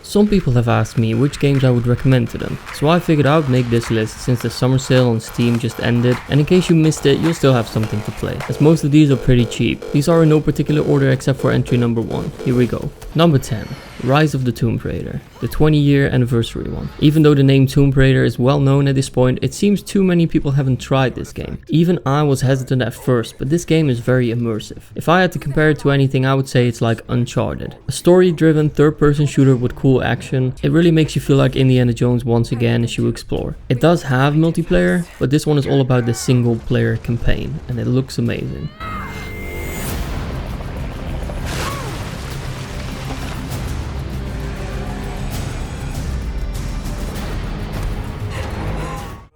Some people have asked me which games I would recommend to them, so I figured I would make this list since the summer sale on Steam just ended, and in case you missed it, you'll still have something to play, as most of these are pretty cheap. These are in no particular order except for entry number 1. Here we go. Number 10. Rise of the Tomb Raider, the 20-year anniversary one. Even though the name Tomb Raider is well known at this point, it seems too many people haven't tried this game. Even I was hesitant at first, but this game is very immersive. If I had to compare it to anything, I would say it's like Uncharted. A story-driven third-person shooter with cool action. It really makes you feel like Indiana Jones once again as you explore. It does have multiplayer, but this one is all about the single-player campaign, and it looks amazing.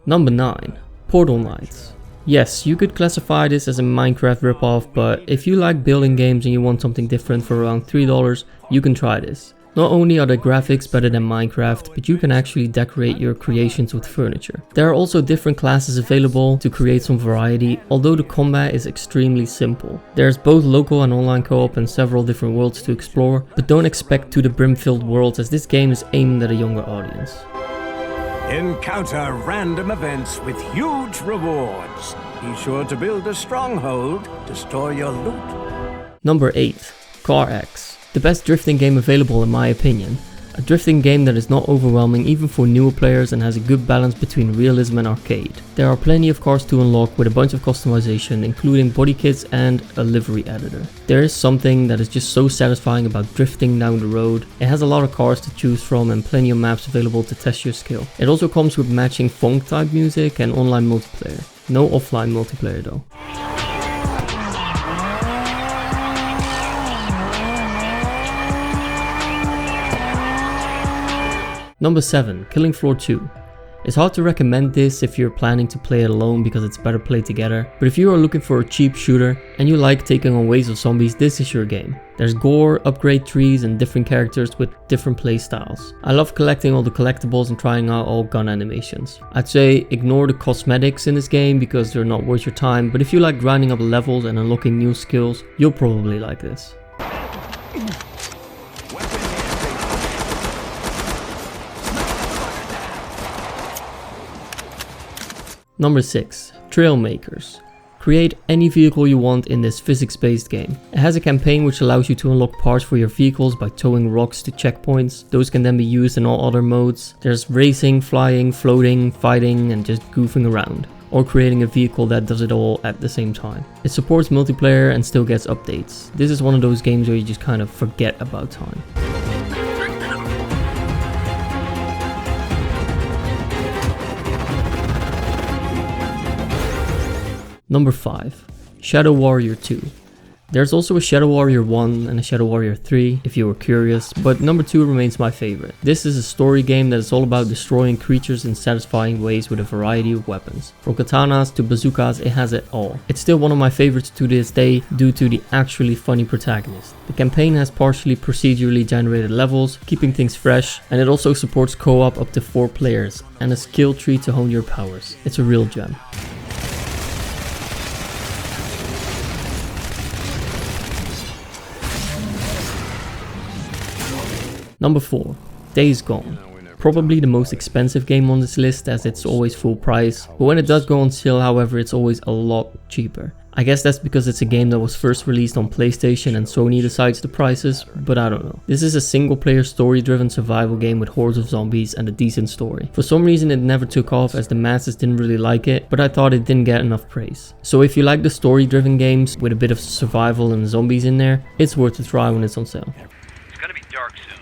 Number 9. Portal Knights. Yes, you could classify this as a Minecraft ripoff, but if you like building games and you want something different for around $3, you can try this. Not only are the graphics better than Minecraft, but you can actually decorate your creations with furniture. There are also different classes available to create some variety, although the combat is extremely simple. There's both local and online co-op and several different worlds to explore, but don't expect to the brim-filled worlds as this game is aimed at a younger audience. Encounter random events with huge rewards. Be sure to build a stronghold to store your loot. Number 8. CarX. The best drifting game available in my opinion. A drifting game that is not overwhelming even for newer players and has a good balance between realism and arcade. There are plenty of cars to unlock with a bunch of customization, including body kits and a livery editor. There is something that is just so satisfying about drifting down the road. It has a lot of cars to choose from and plenty of maps available to test your skill. It also comes with matching funk type music and online multiplayer. No offline multiplayer though. Number 7. Killing Floor 2. It's hard to recommend this if you're planning to play it alone because it's better played together, but if you are looking for a cheap shooter and you like taking on waves of zombies, this is your game. There's gore, upgrade trees and different characters with different play styles. I love collecting all the collectibles and trying out all gun animations. I'd say ignore the cosmetics in this game because they're not worth your time, but if you like grinding up levels and unlocking new skills, you'll probably like this. Number 6. Trailmakers. Create any vehicle you want in this physics-based game. It has a campaign which allows you to unlock parts for your vehicles by towing rocks to checkpoints. Those can then be used in all other modes. There's racing, flying, floating, fighting and just goofing around. Or creating a vehicle that does it all at the same time. It supports multiplayer and still gets updates. This is one of those games where you just kind of forget about time. Number 5. Shadow Warrior 2. There's also a Shadow Warrior 1 and a Shadow Warrior 3 if you were curious, but number 2 remains my favorite. This is a story game that is all about destroying creatures in satisfying ways with a variety of weapons. From katanas to bazookas, it has it all. It's still one of my favorites to this day due to the actually funny protagonist. The campaign has partially procedurally generated levels, keeping things fresh, and it also supports co-op up to 4 players and a skill tree to hone your powers. It's a real gem. Number 4. Days Gone. Probably the most expensive game on this list as it's always full price, but when it does go on sale however it's always a lot cheaper. I guess that's because it's a game that was first released on PlayStation and Sony decides the prices, but I don't know. This is a single player story driven survival game with hordes of zombies and a decent story. For some reason it never took off as the masses didn't really like it, but I thought it didn't get enough praise. So if you like the story driven games with a bit of survival and zombies in there, it's worth a try when it's on sale. It's gonna be dark soon.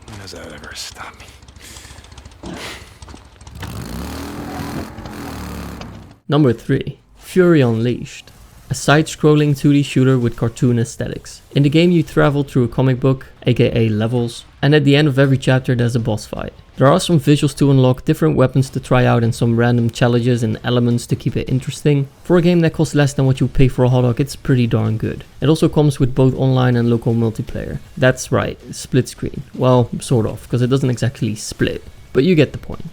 When does that ever stop me? Number 3. Fury Unleashed. A side-scrolling 2D shooter with cartoon aesthetics. In the game you travel through a comic book, aka levels, and at the end of every chapter there's a boss fight. There are some visuals to unlock, different weapons to try out and some random challenges and elements to keep it interesting. For a game that costs less than what you pay for a hot dog, it's pretty darn good. It also comes with both online and local multiplayer. That's right, split screen. Well, sort of, because it doesn't exactly split, but you get the point.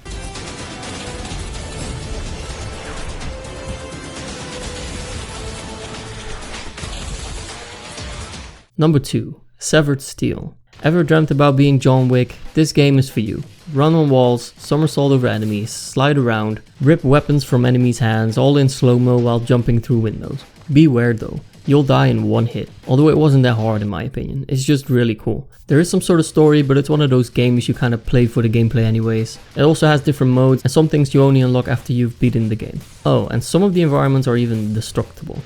Number 2. Severed Steel. Ever dreamt about being John Wick? This game is for you. Run on walls, somersault over enemies, slide around, rip weapons from enemies' hands, all in slow-mo while jumping through windows. Beware though, you'll die in one hit. Although it wasn't that hard in my opinion, it's just really cool. There is some sort of story, but it's one of those games you kind of play for the gameplay anyways. It also has different modes and some things you only unlock after you've beaten the game. Oh, and some of the environments are even destructible.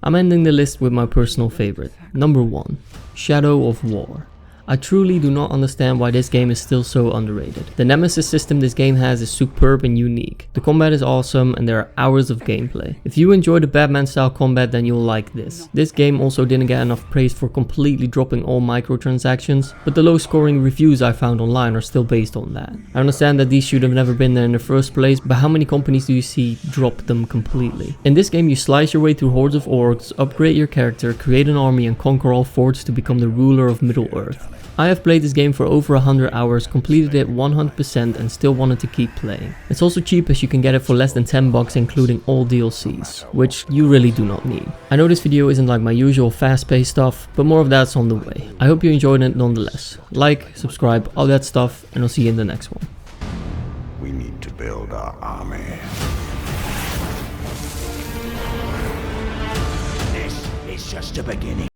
I'm ending the list with my personal favorite. Number 1. Shadow of War. I truly do not understand why this game is still so underrated. The Nemesis system this game has is superb and unique. The combat is awesome and there are hours of gameplay. If you enjoy the Batman style combat, then you'll like this. This game also didn't get enough praise for completely dropping all microtransactions, but the low scoring reviews I found online are still based on that. I understand that these should have never been there in the first place, but how many companies do you see drop them completely? In this game you slice your way through hordes of orcs, upgrade your character, create an army and conquer all forts to become the ruler of Middle-earth. I have played this game for over 100 hours, completed it 100% and still wanted to keep playing. It's also cheap as you can get it for less than 10 bucks including all DLCs, which you really do not need. I know this video isn't like my usual fast-paced stuff, but more of that's on the way. I hope you enjoyed it nonetheless. Like, subscribe, all that stuff, and I'll see you in the next one. We need to build our army. This is just the beginning.